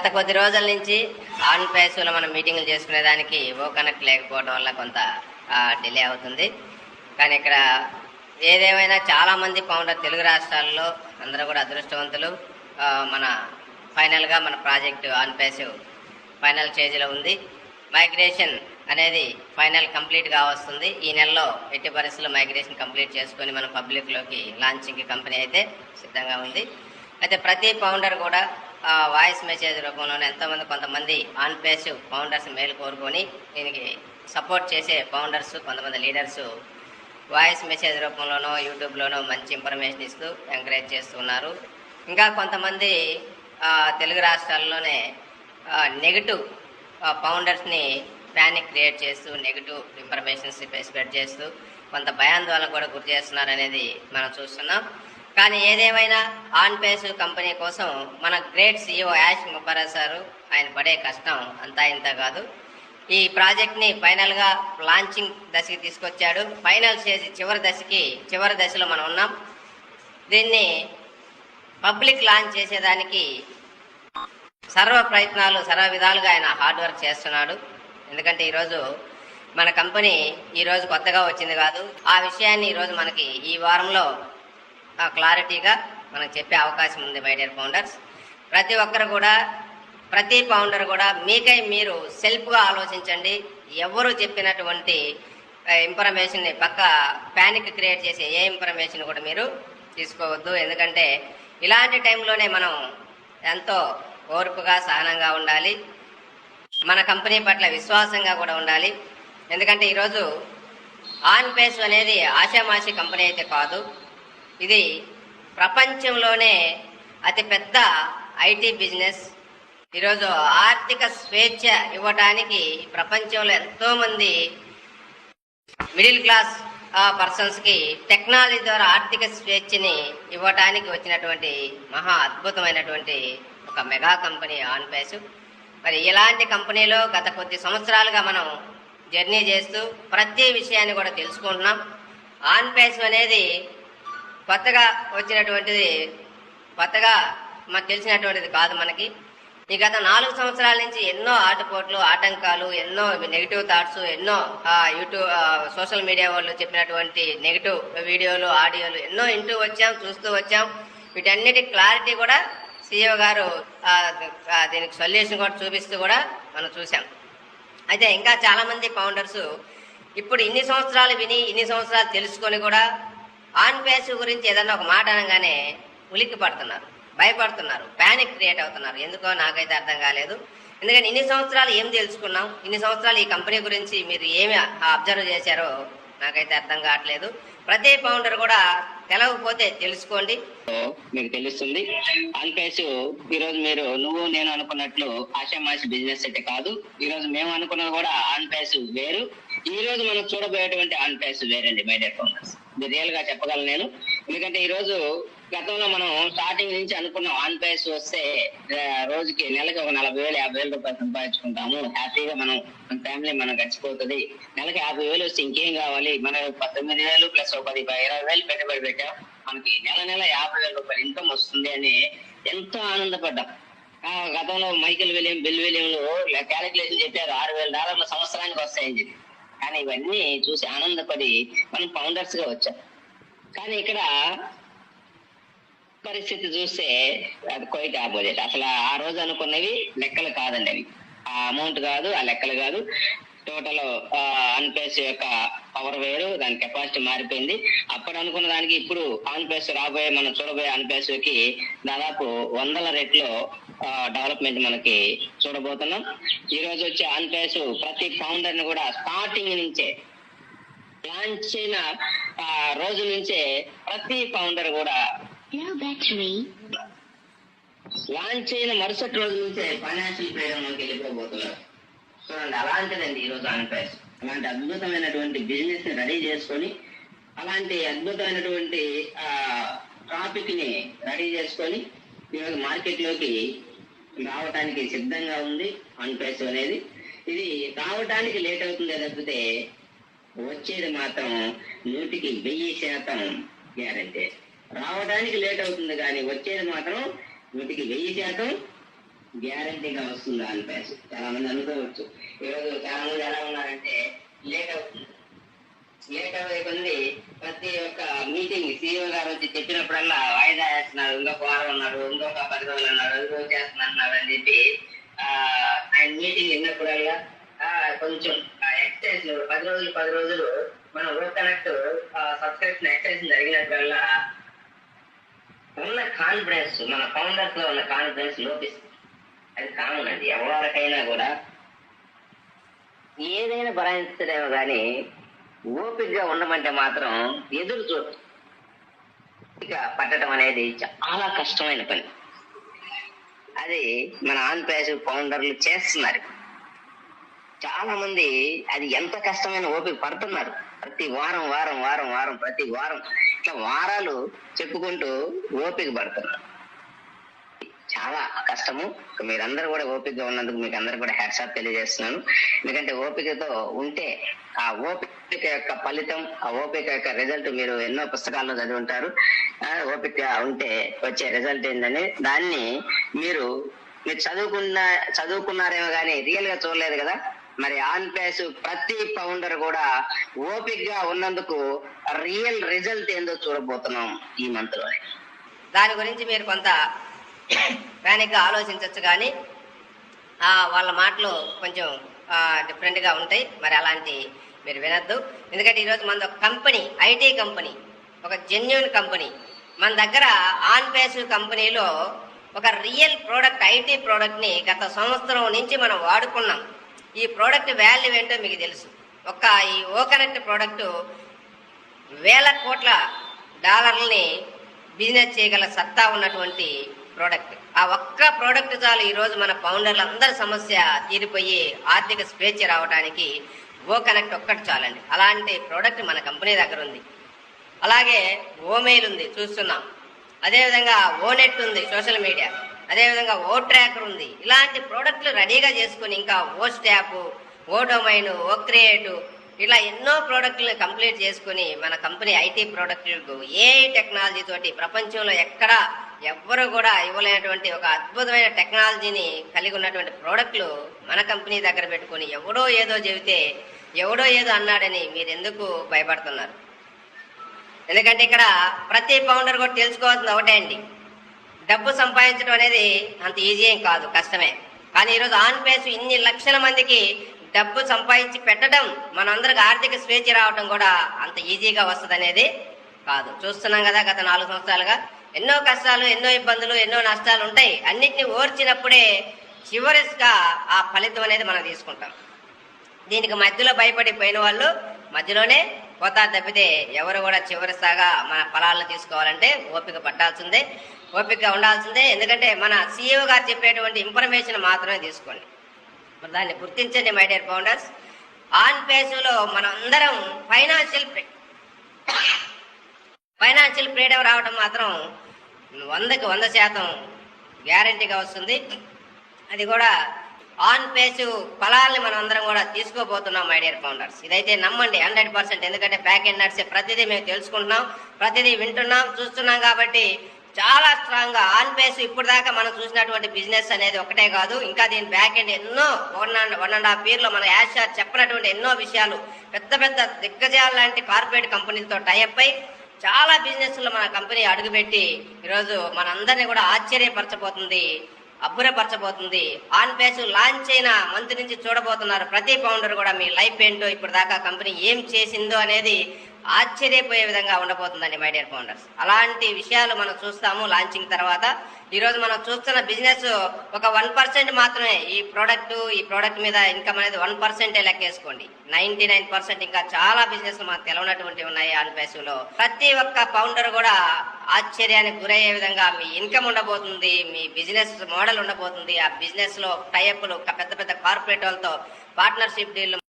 గత కొద్ది రోజుల నుంచి ఆన్ ప్లేస్లో మనం మీటింగ్లు చేసుకునే దానికి ఓ కనెక్ట్ లేకపోవడం వల్ల కొంత డిలే అవుతుంది. కానీ ఇక్కడ ఏదేమైనా చాలామంది ఫౌండర్ తెలుగు రాష్ట్రాల్లో అందరూ కూడా అదృష్టవంతులు. మన ఫైనల్గా మన ప్రాజెక్టు ఆన్ ప్లేస్ ఫైనల్ స్టేజ్లో ఉంది. మైగ్రేషన్ అనేది ఫైనల్ కంప్లీట్గా వస్తుంది. ఈ నెలలో ఎట్టి పరిస్థితుల్లో మైగ్రేషన్ కంప్లీట్ చేసుకొని మనం పబ్లిక్లోకి లాంచింగ్కి కంపెనీ అయితే సిద్ధంగా ఉంది. అయితే ప్రతి ఫౌండర్ కూడా వాయిస్ మెసేజ్ రూపంలోనే ఎంతోమంది కొంతమంది ఆన్ ప్లేస్ ఫౌండర్స్ మేలు కోరుకొని దీనికి సపోర్ట్ చేసే ఫౌండర్స్ కొంతమంది లీడర్స్ వాయిస్ మెసేజ్ రూపంలోనో యూట్యూబ్లోనో మంచి ఇన్ఫర్మేషన్ ఇస్తూ ఎంకరేజ్ చేస్తున్నారు. ఇంకా కొంతమంది తెలుగు రాష్ట్రాల్లోనే నెగిటివ్ ఫౌండర్స్ని ప్యానిక్ క్రియేట్ చేస్తూ నెగిటివ్ ఇన్ఫర్మేషన్స్ స్ప్రెడ్ చేస్తూ కొంత భయాందోళన కూడా గురి చేస్తున్నారు అనేది మనం చూస్తున్నాం. కానీ ఏదేమైనా ఆన్ ప్లేస్ కంపెనీ కోసం మన great CEO Yash Mukherjee sir ఆయన పడే కష్టం అంతా ఇంత కాదు. ఈ ప్రాజెక్ట్ని ఫైనల్గా లాంచింగ్ దశకి తీసుకొచ్చాడు. ఫైనల్ స్టేజ్ చివరి దశలో మనం ఉన్నాం. దీన్ని పబ్లిక్ లాంచ్ చేసేదానికి సర్వ విధాలుగా ఆయన హార్డ్ వర్క్ చేస్తున్నాడు. ఎందుకంటే ఈరోజు మన కంపెనీ ఈరోజు కొత్తగా వచ్చింది కాదు. ఆ విషయాన్ని ఈరోజు మనకి ఈ వారంలో క్లారిటీగా మనకు చెప్పే అవకాశం ఉంది. మై డియర్ ఫౌండర్స్, ప్రతి ఫౌండర్ కూడా మీకై మీరు సెల్ఫ్గా ఆలోచించండి. ఎవరు చెప్పినటువంటి ఇన్ఫర్మేషన్ని ప్యానిక్ క్రియేట్ చేసే ఏ ఇన్ఫర్మేషన్ కూడా మీరు తీసుకోవద్దు. ఎందుకంటే ఇలాంటి టైంలోనే మనం ఎంతో ఓర్పుగా సహనంగా ఉండాలి. మన కంపెనీ పట్ల విశ్వాసంగా కూడా ఉండాలి. ఎందుకంటే ఈరోజు ఆన్ ప్లేస్ అనేది ఆషామాషి కంపెనీ అయితే కాదు. ఇది ప్రపంచంలోనే అతిపెద్ద ఐటీ బిజినెస్. ఈరోజు ఆర్థిక స్వేచ్ఛ ఇవ్వడానికి ప్రపంచంలో ఎంతోమంది మిడిల్ క్లాస్ పర్సన్స్కి టెక్నాలజీ ద్వారా ఆర్థిక స్వేచ్ఛని ఇవ్వడానికి వచ్చినటువంటి మహా అద్భుతమైనటువంటి ఒక మెగా కంపెనీ ఆన్ ప్లేస్. మరి ఇలాంటి కంపెనీలో గత కొద్ది సంవత్సరాలుగా మనం జర్నీ చేస్తూ ప్రతి విషయాన్ని కూడా తెలుసుకుంటున్నాం. ఆన్ ప్లేస్ అనేది కొత్తగా మనకు తెలిసినటువంటిది కాదు. మనకి ఈ గత 4 సంవత్సరాల నుంచి ఎన్నో ఆటుపోట్లు, ఆటంకాలు, ఎన్నో నెగిటివ్ థాట్స్, ఎన్నో యూట్యూబ్ సోషల్ మీడియా వాళ్ళు చెప్పినటువంటి నెగిటివ్ వీడియోలు, ఆడియోలు ఎన్నో చూస్తూ వచ్చాం. వీటన్నిటి క్లారిటీ కూడా CEO గారు దీనికి సొల్యూషన్ కూడా చూపిస్తూ కూడా మనం చూసాం. అయితే ఇంకా చాలామంది ఫౌండర్స్ ఇప్పుడు ఇన్ని సంవత్సరాలు విని ఇన్ని సంవత్సరాలు తెలుసుకొని కూడా ఆన్ ప్లేస్ గురించి ఏదన్నా ఒక మాట అనగానే ఉలిక్కి పడుతున్నారు, భయపడుతున్నారు, ప్యానిక్ క్రియేట్ అవుతున్నారు. ఎందుకో నాకైతే అర్థం కాలేదు. ఎందుకంటే ఇన్ని సంవత్సరాలు ఏం తెలుసుకున్నాం, ఇన్ని సంవత్సరాలు ఈ కంపెనీ గురించి మీరు ఏమి అబ్జర్వ్ చేశారో నాకైతే అర్థం కావట్లేదు. ప్రతి ఫౌండర్ కూడా తెలవకపోతే తెలుసుకోండి, మీకు తెలుస్తుంది. ఆన్ ప్లేస్ ఈరోజు నువ్వు నేను అనుకున్నట్లు ఆషామాషి బిజినెస్ అయితే కాదు. ఈరోజు మేము అనుకున్నది కూడా ఆన్ ప్లేస్ వేరు, ఈ రోజు మనం చూడబోయేటువంటి ఆన్ ప్లేస్ వేరండి. మై డియర్ ఫౌండర్స్, ఇది రియల్ గా చెప్పగలను నేను. ఎందుకంటే ఈ రోజు గతంలో మనం స్టార్టింగ్ నుంచి అనుకున్నాం ఆన్ ప్లేస్ వస్తే రోజుకి నెలకి ఒక 40,000 50,000 రూపాయలు సంపాదించుకుంటాము, హ్యాపీగా మన ఫ్యామిలీ మనం గడిచిపోతుంది, నెలకి 50,000 వస్తే ఇంకేం కావాలి, మనం 19,000 ప్లస్ 20,000 పెట్టుబడి పెట్టాం, మనకి నెల 50,000 రూపాయలు ఇన్కమ్ వస్తుంది అని ఎంతో ఆనందపడ్డాం. గతంలో బిల్ విలియంలు క్యాలిక్యులేషన్ చెప్పారు $6,000 సంవత్సరానికి వస్తాయని చెప్పి. కానీ ఇవన్నీ చూసి ఆనందపడి మనం ఫౌండర్స్ గా వచ్చాం. కానీ ఇక్కడ పరిస్థితి చూస్తే అది క్వైట్ ఆపోజిట్. అసలు ఆ రోజు అనుకున్నవి లెక్కలు కాదండి, అవి ఆ అమౌంట్ కాదు, ఆ లెక్కలు కాదు. టోటల్ ఆన్ ప్లేస్ యొక్క పవర్ వేరు, దాని కెపాసిటీ మారిపోయింది. అప్పుడు అనుకున్న దానికి ఇప్పుడు ఆన్ ప్లేస్ మనం చూడబోయే ఆన్ ప్లేస్ కి దాదాపు 100 రెట్లు డెవలప్మెంట్ మనకి చూడబోతున్నాం. ఈ రోజు వచ్చే ఆన్ ప్లేస్ ప్రతి ఫౌండర్ ని కూడా స్టార్టింగ్ నుంచే లాంచ్ అయిన రోజు నుంచే ప్రతి ఫౌండర్ కూడా లాంచ్ అయిన మరుసటి రోజు నుంచే ఫైనాన్షియల్ ఫ్రీడమ్ లోకి వెళ్ళిపోబోతున్నారు. చూడండి, అలాంటిదండి ఈరోజు ఆన్ ప్లేస్. అలాంటి అద్భుతమైనటువంటి బిజినెస్ ని రెడీ చేసుకొని, అలాంటి అద్భుతమైనటువంటి టాపిక్ ని రెడీ చేసుకొని ఈరోజు మార్కెట్ లోకి రావడానికి సిద్ధంగా ఉంది ఆన్ ప్లేస్ అనేది. ఇది రావడానికి లేట్ అవుతుంది తప్పితే వచ్చేది మాత్రం 100% గ్యారంటీ. రావడానికి లేట్ అవుతుంది కానీ వచ్చేది మాత్రం 100% గ్యారంటీగా వస్తుంది ఆన్ ప్యాస్. చాలా మంది అనుకోవచ్చు, ఈరోజు చాలా మంది ఎలా ఉన్నారంటే లేట్ అవుతుంది, లేట్ అవ్వే కొంది ప్రతి ఒక్క మీటింగ్ సీఈఓ గారు వచ్చి చెప్పినప్పుడల్లా వాయిదా వేస్తున్నారు, ఇంకొక వారం ఉన్నారు, ఇంకొక 10 రోజులు ఉన్నారు, ఇంకొక చేస్తున్నారు అని చెప్పి ఆయన మీటింగ్ విన్నప్పుడల్లా కొంచెం ఎక్సైజ్ 10 రోజులు మనం ఓ కనెక్ట్ సబ్స్క్రిప్షన్ ఎక్సైజ్ జరిగినప్పుడల్లా ఉన్న కాన్ఫిడెన్స్, మన ఫౌండర్స్ లో ఉన్న కాన్ఫిడెన్స్ లోపిస్తుంది. అది కామన్ అండి, ఎవరికైనా కూడా ఏదైనా భరాయించడేమో కానీ ఓపికగా ఉండమంటే మాత్రం ఎదురు చూడు పట్టడం అనేది చాలా కష్టమైన పని. అది మన ఆన్ ప్యాసివ్ ఫౌండర్లు చేస్తున్నారు. చాలా మంది అది ఎంత కష్టమైన ఓపిక పడుతున్నారు. ప్రతి వారం వారం వారం వారం ప్రతి వారం ఇట్లా వారాలు చెప్పుకుంటూ ఓపిక పడుతున్నారు. చాలా కష్టము. మీరందరూ కూడా ఓపికగా ఉన్నందుకు మీకు అందరూ కూడా హ్యాట్స్ ఆఫ్ తెలియజేస్తున్నాను. ఎందుకంటే ఓపికతో ఉంటే ఆ ఓపిక యొక్క ఫలితం, ఆ ఓపిక యొక్క రిజల్ట్ మీరు ఎన్నో పుస్తకాల్లో చదివి ఉంటారు. ఓపిక ఉంటే వచ్చే రిజల్ట్ ఏంటని దాన్ని మీరు చదువుకున్నారేమో కానీ రియల్ గా చూడలేదు కదా. మరి ఆన్ ప్యాస్ ప్రతి ఫౌండర్ కూడా ఓపికగా ఉన్నందుకు రియల్ రిజల్ట్ ఏందో చూడబోతున్నాం ఈ మంత్ లో. దాని గురించి మీరు కొంత ప్యానిక్ గా ఆలోచించవచ్చు, కానీ వాళ్ళ మాటలు కొంచెం డిఫరెంట్గా ఉంటాయి. మరి అలాంటి మీరు వినద్దు. ఎందుకంటే ఈరోజు మన ఒక కంపెనీ, ఐటీ కంపెనీ, ఒక జెన్యూన్ కంపెనీ మన దగ్గర ఆన్ ప్యాసివ్ కంపెనీలో ఒక రియల్ ప్రోడక్ట్, ఐటీ ప్రోడక్ట్ని గత సంవత్సరం నుంచి మనం వాడుకున్నాం. ఈ ప్రోడక్ట్ వాల్యూ ఏంటో మీకు తెలుసు. ఈ ఓ కనెక్ట్ ప్రోడక్ట్ వేల కోట్ల డాలర్లని బిజినెస్ చేయగల సత్తా ఉన్నటువంటి ప్రోడక్ట్. ఆ ఒక్క ప్రోడక్ట్ చాలు ఈరోజు మన ఫౌండర్లు అందరి సమస్య తీరిపోయి ఆర్థిక స్వేచ్ఛ రావడానికి ఓ కనెక్ట్ ఒక్కటి చాలండి. అలాంటి ప్రోడక్ట్ మన కంపెనీ దగ్గర ఉంది. అలాగే ఓమెయిల్ ఉంది, చూస్తున్నాం. అదేవిధంగా ఓనెట్ ఉంది, సోషల్ మీడియా. అదేవిధంగా ఓ ట్రాకర్ ఉంది. ఇలాంటి ప్రోడక్ట్లు రెడీగా చేసుకుని ఇంకా ఓ స్టాప్, ఓ డొమైన్, ఓ క్రియేట్, ఇలా ఎన్నో ప్రోడక్ట్లను కంప్లీట్ చేసుకుని మన కంపెనీ ఐటీ ప్రోడక్ట్లకు ఏఐ టెక్నాలజీ తోటి ప్రపంచంలో ఎవ్వరు కూడా ఇవ్వలేనటువంటి ఒక అద్భుతమైన టెక్నాలజీని కలిగి ఉన్నటువంటి ప్రోడక్ట్లు మన కంపెనీ దగ్గర పెట్టుకుని ఎవడో ఏదో చెబితే, ఎవడో ఏదో అన్నాడని మీరు ఎందుకు భయపడుతున్నారు? ఎందుకంటే ఇక్కడ ప్రతి ఫౌండర్ కూడా తెలుసుకోవాల్సింది ఒకటే అండి, డబ్బు సంపాదించడం అనేది అంత ఈజీ ఏం కాదు, కష్టమే. కానీ ఈరోజు ఆన్ పేస్ ఇన్ని లక్షల మందికి డబ్బు సంపాదించి పెట్టడం, మనందరికి ఆర్థిక స్వేచ్ఛ రావడం కూడా అంత ఈజీగా వస్తుంది అనేది కాదు. చూస్తున్నాం కదా, గత 4 సంవత్సరాలుగా ఎన్నో కష్టాలు, ఎన్నో ఇబ్బందులు, ఎన్నో నష్టాలు ఉంటాయి. అన్నిటిని ఓర్చినప్పుడే చివరిగా ఆ ఫలితం అనేది మనం తీసుకుంటాం. దీనికి మధ్యలో భయపడిపోయిన వాళ్ళు మధ్యలోనే పోతారు తప్పితే ఎవరు కూడా చివరిసాగా మన ఫలాలను తీసుకోవాలంటే ఓపిక పట్టాల్సిందే, ఓపిక ఉండాల్సిందే. ఎందుకంటే మన సీఈఓ గారు చెప్పేటువంటి ఇన్ఫర్మేషన్ మాత్రమే తీసుకోండి. మరి దాన్ని గుర్తించండి మై డియర్ ఫౌండర్స్. ఆన్ పేసులో మనం అందరం ఫైనాన్షియల్ ఫ్రీడమ్ రావడం మాత్రం 100కి 100% గ్యారంటీగా వస్తుంది. అది కూడా ఆన్ పేస్ ఫలాల్ని మనం అందరం కూడా తీసుకోబోతున్నాం మై డియర్ ఫౌండర్స్. ఇదైతే నమ్మండి 100%. ఎందుకంటే బ్యాక్ ఎండ్ నడిచే ప్రతిదీ మేము తెలుసుకుంటున్నాం, ప్రతిదీ వింటున్నాం, చూస్తున్నాం. కాబట్టి చాలా స్ట్రాంగ్ గా ఆన్ పేస్ ఇప్పుడు దాకా మనం చూసినటువంటి బిజినెస్ అనేది ఒకటే కాదు, ఇంకా దీని బ్యాక్ ఎండ్ ఎన్నో 1.5 year లో మన యాష్ చెప్పినటువంటి ఎన్నో విషయాలు, పెద్ద పెద్ద దిగ్గజాల లాంటి కార్పొరేట్ కంపెనీలతో టైఅప్ అయి చాలా బిజినెస్ లో మన కంపెనీ అడుగుపెట్టి ఈరోజు మనందరినీ కూడా ఆశ్చర్యపరచబోతుంది, అబ్బురపరచబోతుంది. ఆన్ పేస్ లాంచ్ అయిన మంత్ నుంచి చూడబోతున్నారు ప్రతి ఫౌండర్ కూడా మీ లైఫ్ ఏంటో, ఇప్పుడు దాకా కంపెనీ ఏం చేసిందో అనేది ఆశ్చర్యపోయే విధంగా ఉండబోతుందండి మై డియర్ ఫౌండర్స్. అలాంటి విషయాలు మనం చూస్తాము లాంచింగ్ తర్వాత. ఈరోజు మనం చూస్తున్న బిజినెస్ ఒక 1% మాత్రమే. ఈ ప్రోడక్ట్ మీద ఇన్కమ్ అనేది 1% లెక్కేసుకోండి. 99% ఇంకా చాలా బిజినెస్ మనకు తెలవనటువంటి ఉన్నాయి ఆన్ పేసివ్ లో. ప్రతి ఒక్క ఫౌండర్ కూడా ఆశ్చర్యానికి గురయ్యే విధంగా మీ ఇన్కమ్ ఉండబోతుంది, మీ బిజినెస్ మోడల్ ఉండబోతుంది. ఆ బిజినెస్ లో టైఅప్లు పెద్ద పెద్ద కార్పొరేట్ వాళ్ళతో పార్ట్నర్షిప్ డీల్